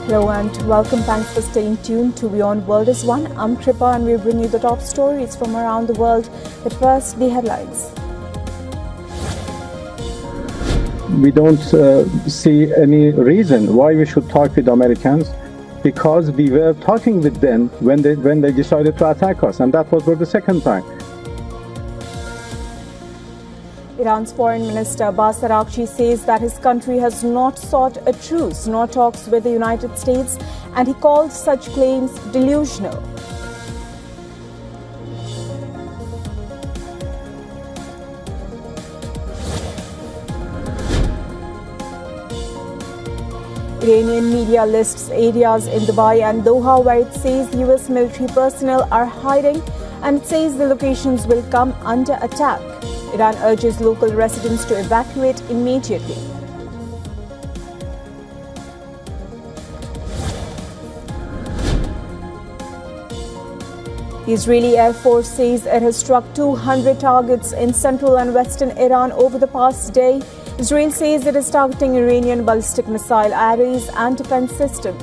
Hello and welcome. Thanks for staying tuned to Beyond World is One. I'm Kripa and we bring you the top stories from around the world. But first, the headlines. We don't see any reason why we should talk with Americans, because we were talking with them when they decided to attack us, and that was for the second time. Iran's Foreign Minister Abbas Araghchi says that his country has not sought a truce nor talks with the United States, and he called such claims delusional. Iranian media lists areas in Dubai and Doha where it says US military personnel are hiding, and it says the locations will come under attack. Iran urges local residents to evacuate immediately. The Israeli Air Force says it has struck 200 targets in central and western Iran over the past day. Israel says it is targeting Iranian ballistic missile arrays and defense systems.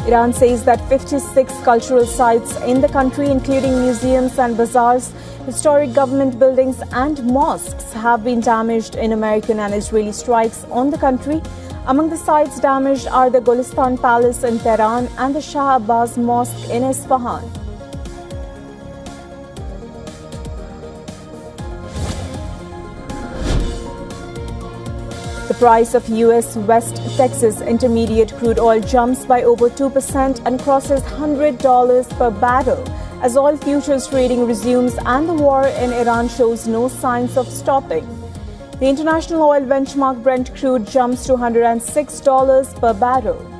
Iran says that 56 cultural sites in the country, including museums and bazaars, historic government buildings and mosques, have been damaged in American and Israeli strikes on the country. Among the sites damaged are the Golistan Palace in Tehran and the Shah Abbas Mosque in Isfahan. The price of US West Texas Intermediate crude oil jumps by over 2% and crosses $100 per barrel as oil futures trading resumes and the war in Iran shows no signs of stopping. The international oil benchmark Brent crude jumps to $106 per barrel.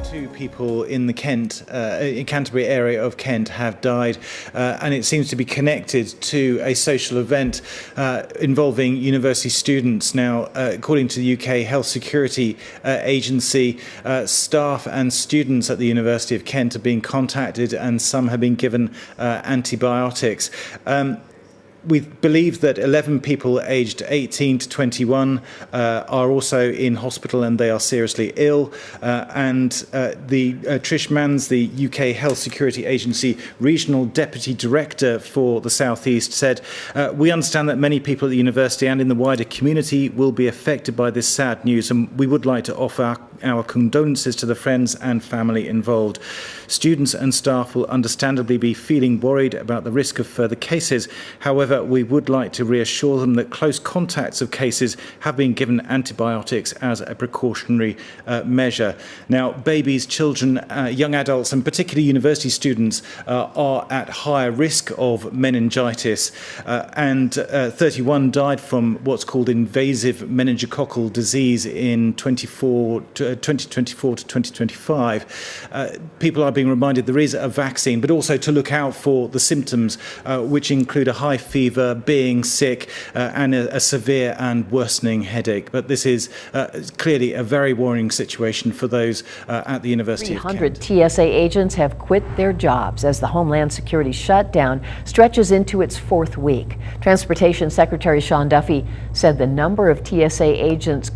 Two people in the Canterbury area of Kent have died, and it seems to be connected to a social event involving university students. Now, according to the UK Health Security Agency, staff and students at the University of Kent are being contacted, and some have been given antibiotics. We believe that 11 people aged 18 to 21 are also in hospital and they are seriously ill. Trish Manns, the UK Health Security Agency Regional Deputy Director for the South East, said, "We understand that many people at the university and in the wider community will be affected by this sad news, and we would like to offer our condolences to the friends and family involved. Students and staff will understandably be feeling worried about the risk of further cases. However, we would like to reassure them that close contacts of cases have been given antibiotics as a precautionary measure." Now, babies, children, young adults, and particularly university students are at higher risk of meningitis, and 31 died from what's called invasive meningococcal disease in 2024 to 2025. People are being reminded there is a vaccine, but also to look out for the symptoms, which include a high fever, being sick, and a severe and worsening headache. But this is clearly a very worrying situation for those at the University of Kent. 300 TSA agents have quit their jobs as the Homeland Security shutdown stretches into its fourth week. Transportation Secretary Sean Duffy said the number of TSA agent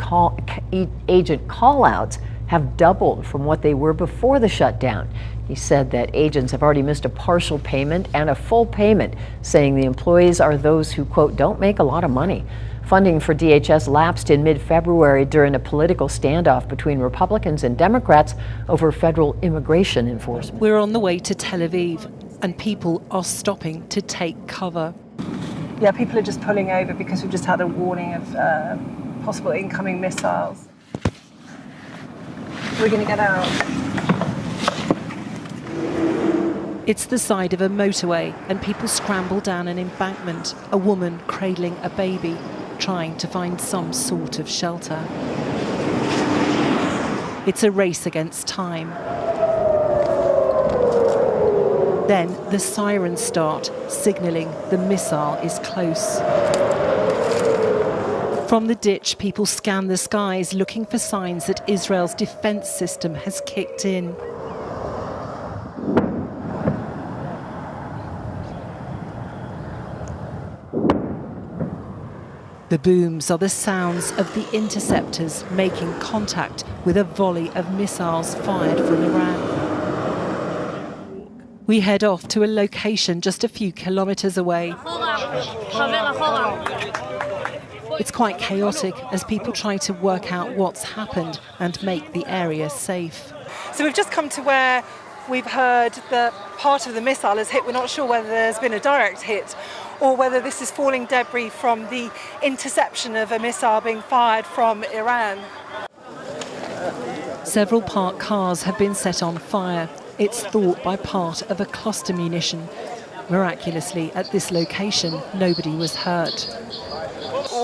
call-outs have doubled from what they were before the shutdown. He said that agents have already missed a partial payment and a full payment, saying the employees are those who, quote, don't make a lot of money. Funding for DHS lapsed in mid-February during a political standoff between Republicans and Democrats over federal immigration enforcement. We're on the way to Tel Aviv, and people are stopping to take cover. Yeah, people are just pulling over because we've just had a warning of possible incoming missiles. We're going to get out. It's the side of a motorway, and people scramble down an embankment, a woman cradling a baby, trying to find some sort of shelter. It's a race against time. Then the sirens start, signalling the missile is close. From the ditch, people scan the skies, looking for signs that Israel's defense system has kicked in. The booms are the sounds of the interceptors making contact with a volley of missiles fired from Iran. We head off to a location just a few kilometres away. It's quite chaotic as people try to work out what's happened and make the area safe. So we've just come to where we've heard that part of the missile has hit. We're not sure whether there's been a direct hit or whether this is falling debris from the interception of a missile being fired from Iran. Several parked cars have been set on fire. It's thought by part of a cluster munition. Miraculously, at this location, nobody was hurt.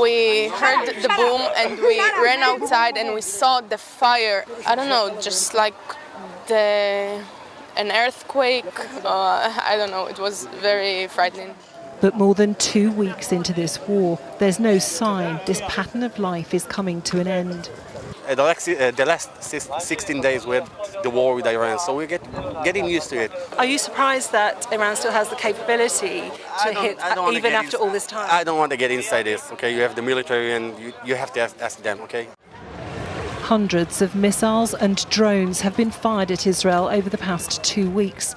We heard the boom and we ran outside and we saw the fire. I don't know, just like an earthquake. I don't know, it was very frightening. But more than 2 weeks into this war, there's no sign this pattern of life is coming to an end. The last 16 days with the war with Iran, so we're getting used to it. Are you surprised that Iran still has the capability to hit even after all this time? I don't want to get inside this, okay? You have the military and you have to ask them, okay? Hundreds of missiles and drones have been fired at Israel over the past 2 weeks.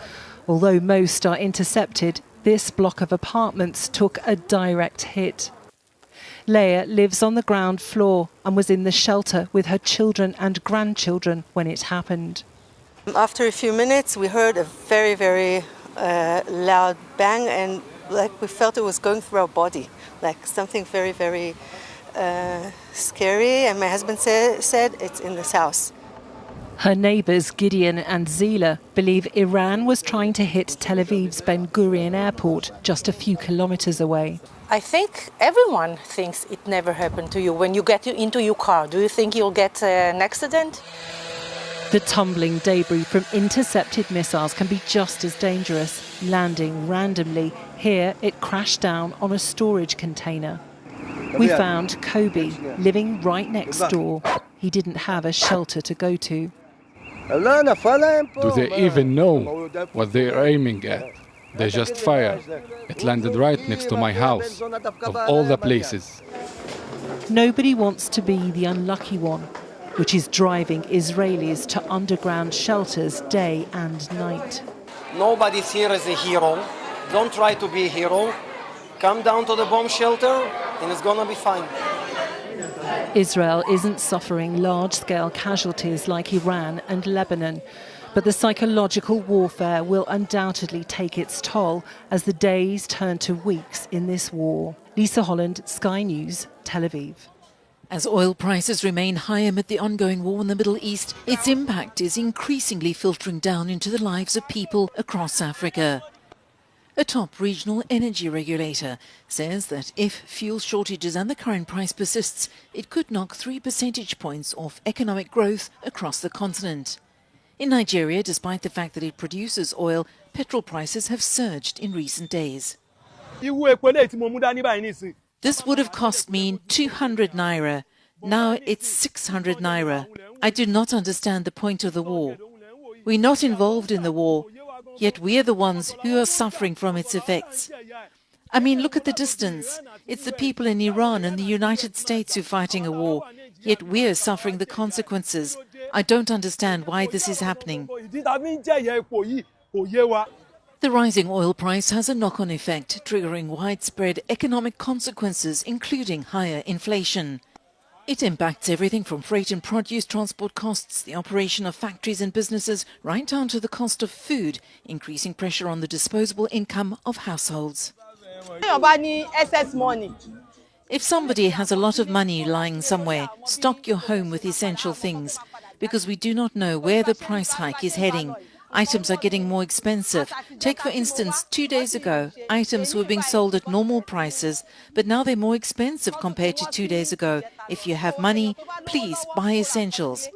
Although most are intercepted, this block of apartments took a direct hit. Leah lives on the ground floor and was in the shelter with her children and grandchildren when it happened. After a few minutes, we heard a very, very loud bang, and like we felt it was going through our body, like something very, very scary. And my husband said it's in this house. Her neighbours Gideon and Zila believe Iran was trying to hit Tel Aviv's Ben Gurion airport just a few kilometres away. I think everyone thinks it never happened to you. When you get into your car, do you think you'll get an accident? The tumbling debris from intercepted missiles can be just as dangerous, landing randomly. Here, it crashed down on a storage container. We found Kobe living right next door. He didn't have a shelter to go to. Do they even know what they're aiming at? They just fired. It landed right next to my house, of all the places. Nobody wants to be the unlucky one, which is driving Israelis to underground shelters day and night. Nobody's here as a hero. Don't try to be a hero. Come down to the bomb shelter and it's gonna be fine. Israel isn't suffering large-scale casualties like Iran and Lebanon, but the psychological warfare will undoubtedly take its toll as the days turn to weeks in this war. Lisa Holland, Sky News, Tel Aviv. As oil prices remain high amid the ongoing war in the Middle East, its impact is increasingly filtering down into the lives of people across Africa. A top regional energy regulator says that if fuel shortages and the current price persists, it could knock 3 percentage points off economic growth across the continent. In Nigeria, despite the fact that it produces oil, petrol prices have surged in recent days. This would have cost me 200 naira. Now it's 600 naira. I do not understand the point of the war. We're not involved in the war, yet we are the ones who are suffering from its effects. I mean, look at the distance. It's the people in Iran and the United States who are fighting a war, yet we are suffering the consequences. I don't understand why this is happening. The rising oil price has a knock-on effect, triggering widespread economic consequences, including higher inflation. It impacts everything from freight and produce transport costs, the operation of factories and businesses, right down to the cost of food, increasing pressure on the disposable income of households. If somebody has a lot of money lying somewhere, stock your home with essential things, because we do not know where the price hike is heading. Items are getting more expensive. Take, for instance, 2 days ago, items were being sold at normal prices, but now they're more expensive compared to 2 days ago. If you have money, please buy essentials.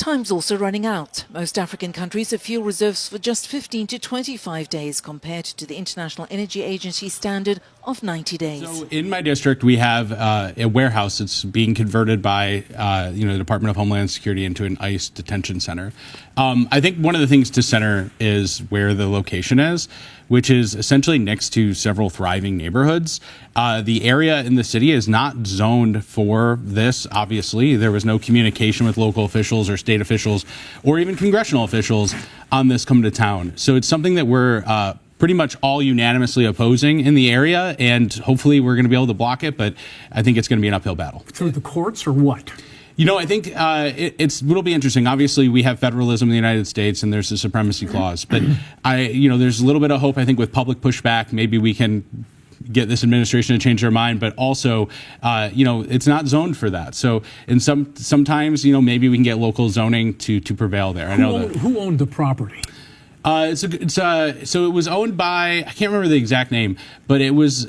Time's also running out. Most African countries have fuel reserves for just 15 to 25 days compared to the International Energy Agency standard of 90 days. So in my district, we have a warehouse that's being converted by the Department of Homeland Security into an ICE detention center. I think one of the things to center is where the location is, which is essentially next to several thriving neighborhoods. The area in the city is not zoned for this, obviously. There was no communication with local officials or state officials or even congressional officials on this come to town. So it's something that we're pretty much all unanimously opposing in the area, and hopefully we're going to be able to block it, but I think it's going to be an uphill battle. Through the courts or what? You know, I think it'll be interesting. Obviously, we have federalism in the United States, and there's the supremacy clause. But there's a little bit of hope. I think with public pushback, maybe we can get this administration to change their mind. But also, it's not zoned for that. So, sometimes, maybe we can get local zoning to prevail there. Who owned the property? So it was owned by, I can't remember the exact name, but it was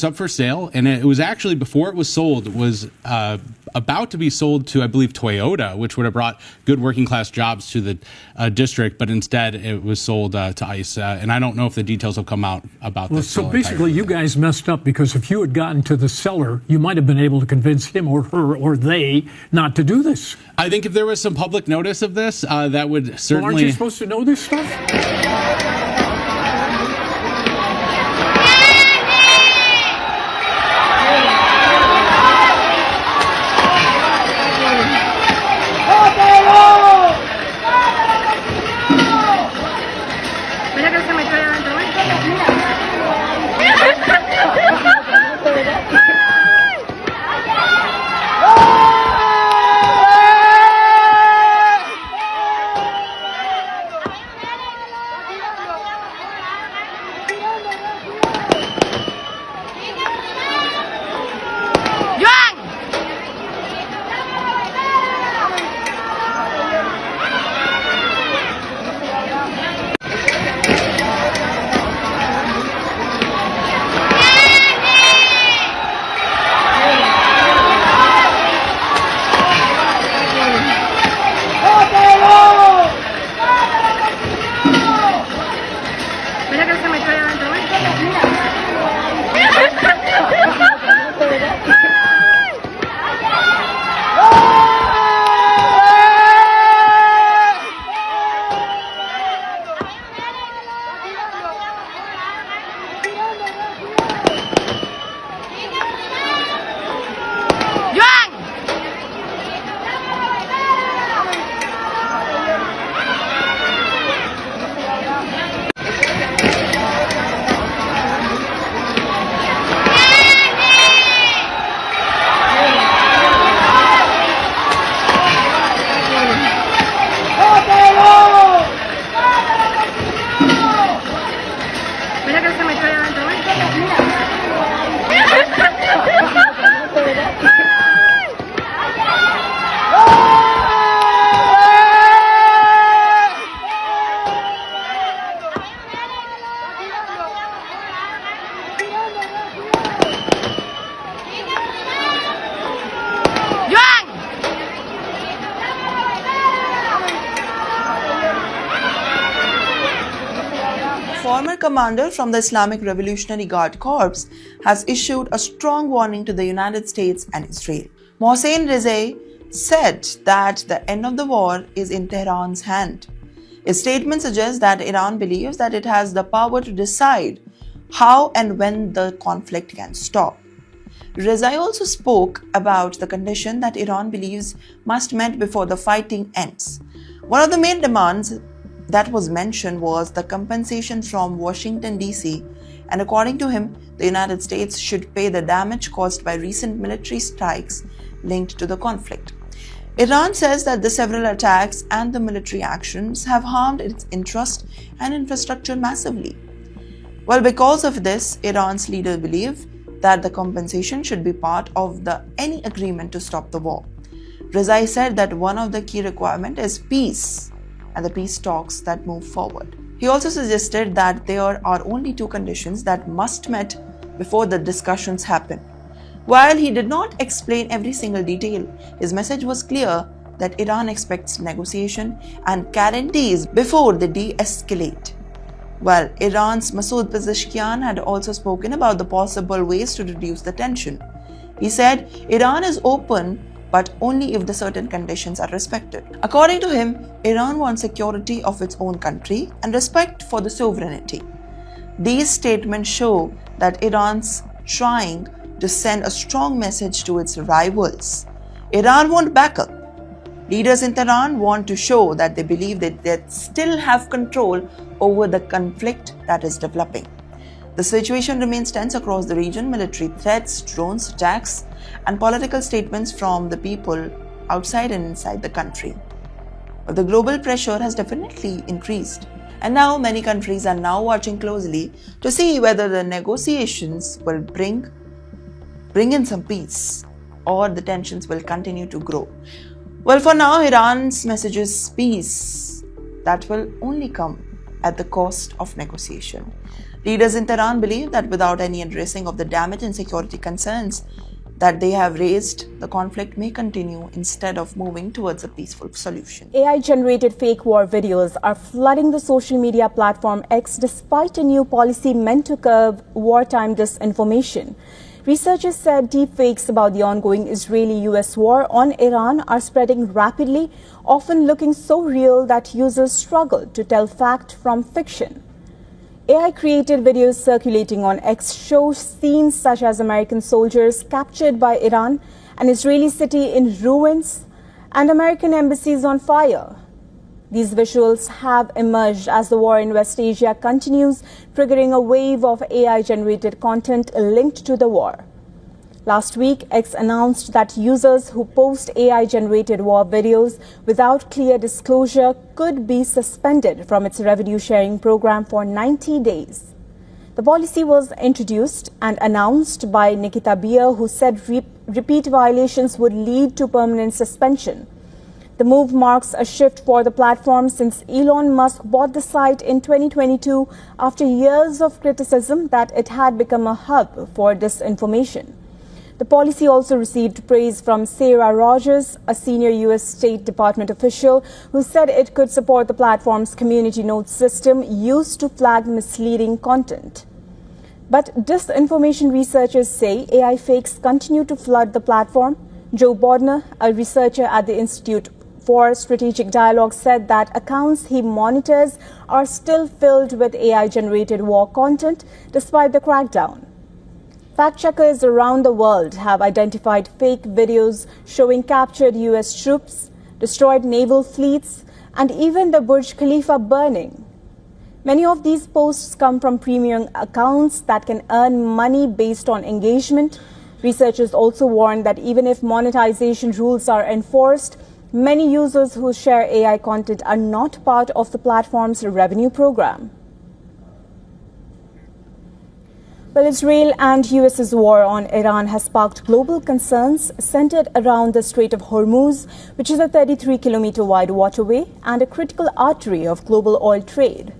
up for sale, and it was actually, before it was sold, was about to be sold to, I believe, Toyota, which would have brought good working class jobs to the district, but instead it was sold to ICE, and I don't know if the details have come out about this. So basically you guys messed up, because if you had gotten to the seller, you might have been able to convince him or her or they not to do this. I think if there was some public notice of this, that would certainly... Well, aren't you supposed to know this stuff? Former commander from the Islamic Revolutionary Guard Corps has issued a strong warning to the United States and Israel. Mohsen Rezai said that the end of the war is in Tehran's hand. His statement suggests that Iran believes that it has the power to decide how and when the conflict can stop. Rezai also spoke about the condition that Iran believes must be met before the fighting ends. One of the main demands that was mentioned was the compensation from Washington, D.C., and according to him, the United States should pay the damage caused by recent military strikes linked to the conflict. Iran says that the several attacks and the military actions have harmed its interest and infrastructure massively. Well, because of this, Iran's leaders believe that the compensation should be part of any agreement to stop the war. Rezai said that one of the key requirements is peace and the peace talks that move forward. He also suggested that there are only two conditions that must be met before the discussions happen. While he did not explain every single detail, his message was clear that Iran expects negotiation and guarantees before they de-escalate. Well, Iran's Masoud Pezeshkian had also spoken about the possible ways to reduce the tension. He said Iran is open, but only if the certain conditions are respected. According to him, Iran wants security of its own country and respect for the sovereignty. These statements show that Iran's trying to send a strong message to its rivals. Iran won't back up. Leaders in Tehran want to show that they believe that they still have control over the conflict that is developing. The situation remains tense across the region. Military threats, drones attacks, and political statements from the people outside and inside the country. But the global pressure has definitely increased. And now many countries are now watching closely to see whether the negotiations will bring in some peace or the tensions will continue to grow. Well, for now, Iran's message is peace that will only come at the cost of negotiation. Leaders in Tehran believe that without any addressing of the damage and security concerns that they have raised, the conflict may continue instead of moving towards a peaceful solution. AI-generated fake war videos are flooding the social media platform X despite a new policy meant to curb wartime disinformation. Researchers said deepfakes about the ongoing Israeli-US war on Iran are spreading rapidly, often looking so real that users struggle to tell fact from fiction. AI-created videos circulating on X show scenes such as American soldiers captured by Iran, an Israeli city in ruins, and American embassies on fire. These visuals have emerged as the war in West Asia continues, triggering a wave of AI-generated content linked to the war. Last week, X announced that users who post AI-generated war videos without clear disclosure could be suspended from its revenue-sharing program for 90 days. The policy was introduced and announced by Nikita Beer, who said repeat violations would lead to permanent suspension. The move marks a shift for the platform since Elon Musk bought the site in 2022 after years of criticism that it had become a hub for disinformation. The policy also received praise from Sarah Rogers, a senior U.S. State Department official, who said it could support the platform's community notes system used to flag misleading content. But disinformation researchers say AI fakes continue to flood the platform. Joe Bodner, a researcher at the Institute for Strategic Dialogue, said that accounts he monitors are still filled with AI-generated war content despite the crackdown. Fact-checkers around the world have identified fake videos showing captured U.S. troops, destroyed naval fleets, and even the Burj Khalifa burning. Many of these posts come from premium accounts that can earn money based on engagement. Researchers also warn that even if monetization rules are enforced, many users who share AI content are not part of the platform's revenue program. Well, Israel and US's war on Iran has sparked global concerns centered around the Strait of Hormuz, which is a 33-kilometer wide waterway and a critical artery of global oil trade.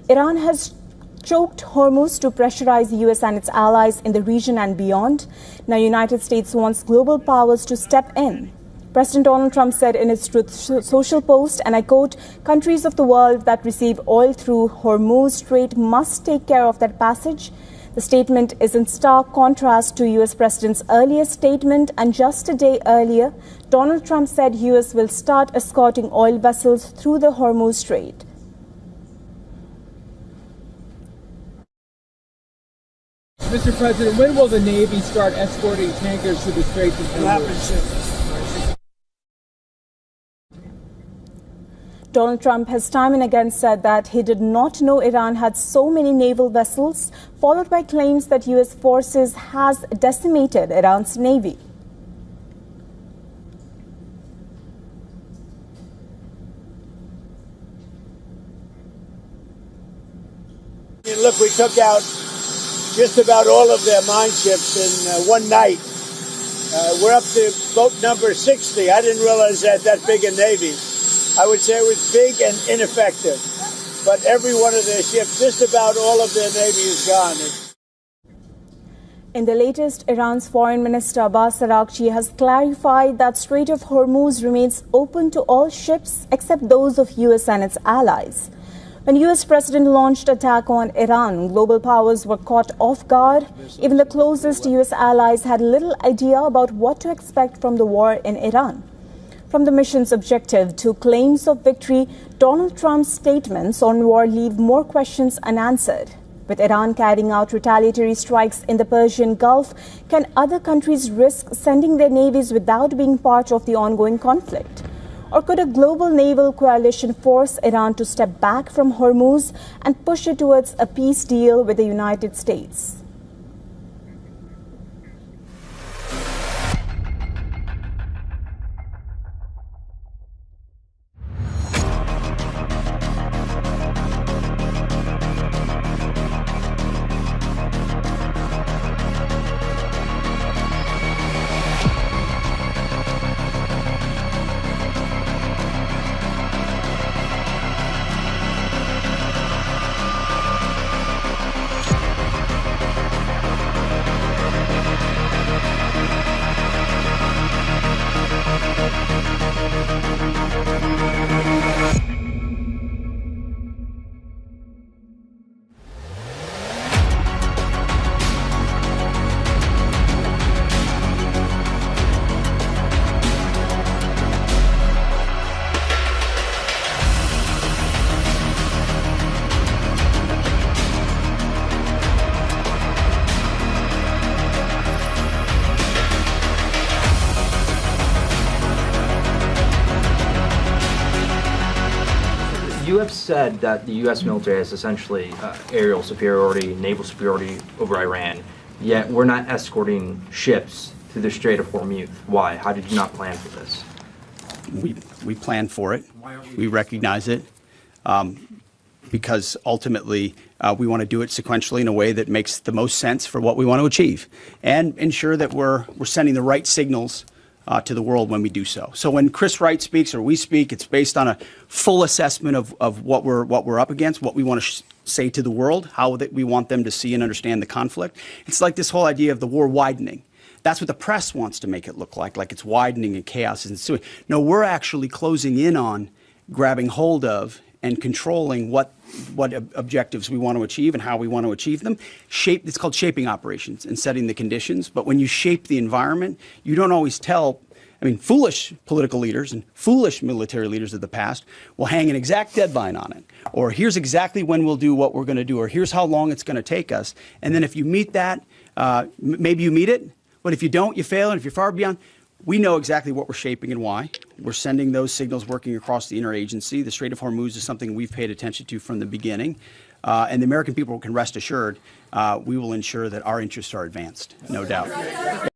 Iran has choked Hormuz to pressurize the US and its allies in the region and beyond. Now, United States wants global powers to step in. President Donald Trump said in his Truth Social post, and I quote, "Countries of the world that receive oil through Hormuz Strait must take care of that passage." The statement is in stark contrast to US President's earlier statement, and just a day earlier, Donald Trump said US will start escorting oil vessels through the Hormuz Strait. Mr. President, when will the Navy start escorting tankers through the Straits of Hormuz? Donald Trump has time and again said that he did not know Iran had so many naval vessels, followed by claims that US forces has decimated Iran's navy. Look, we took out just about all of their mine ships in one night. We're up to boat number 60. I didn't realize they had that big a navy. I would say it was big and ineffective. But every one of their ships, just about all of their navy is gone. In the latest, Iran's Foreign Minister Abbas Araghchi has clarified that Strait of Hormuz remains open to all ships except those of US and its allies. When US President launched attack on Iran, global powers were caught off guard. Even the closest US allies had little idea about what to expect from the war in Iran. From the mission's objective to claims of victory, Donald Trump's statements on war leave more questions unanswered. With Iran carrying out retaliatory strikes in the Persian Gulf, can other countries risk sending their navies without being part of the ongoing conflict? Or could a global naval coalition force Iran to step back from Hormuz and push it towards a peace deal with the United States? You have said that the U.S. military has essentially aerial superiority, naval superiority over Iran, yet we're not escorting ships through the Strait of Hormuz. Why? How did you not plan for this? We planned for it. We recognize it because ultimately we want to do it sequentially in a way that makes the most sense for what we want to achieve and ensure that we're sending the right signals to the world when we do so. So when Chris Wright speaks or we speak, it's based on a full assessment of what we're up against, what we want to say to the world, how that we want them to see and understand the conflict. It's like this whole idea of the war widening. That's what the press wants to make it look like it's widening and chaos is ensuing. No, we're actually closing in on grabbing hold of and controlling what objectives we want to achieve and how we want to achieve them. It's called shaping operations and setting the conditions. But when you shape the environment, you don't always tell. I mean, foolish political leaders and foolish military leaders of the past will hang an exact deadline on it. Or here's exactly when we'll do what we're going to do. Or here's how long it's going to take us. And then if you meet that, maybe you meet it. But if you don't, you fail. And if you're far beyond, we know exactly what we're shaping and why. We're sending those signals working across the interagency. The Strait of Hormuz is something we've paid attention to from the beginning. And the American people can rest assured we will ensure that our interests are advanced, no doubt.